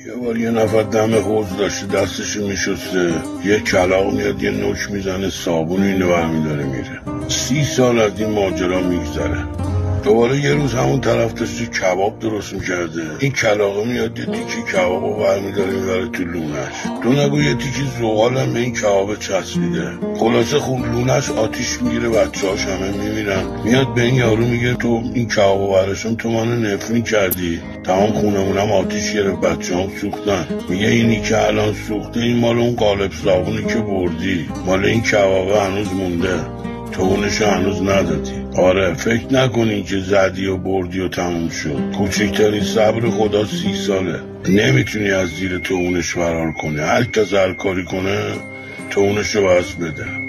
یه بار یه نفر دم حوض داشته دستشو میشسته، یه کلاغ میاد یه نوک میزنه صابون اینو برمیداره میره. 30 سال از این ماجرا میگذره. دوباره یه روز همون طرف داشته کباب درست میکرده، این کلاغه میاد یه تیکی کبابو برمیداره میبره تو لونش. تو نگو یه تیکی زغال هم به این کباب چسبیده. خلاصه خون لونش آتیش میگیره، بچه‌هاش همه میمیرن. میاد به این یارو میگه تو این کبابو براشون تو منو نفرین کردی، تمام خونمونم آتیش گرفت، بچه‌هام سوختن. میگه اینی که الان سوخته این مال اون قالب صابونی که بردی، مال این کبابه هنوز مونده، تو اونشو هنوز ندادی. آره فکر نکنی که زدی و بردی و تموم شد. کوچکترین صبر خدا 30 ساله. نمیتونی از زیر تو اونش فرار کنی. هر کس هر کاری کنه تو اونشو بس بده.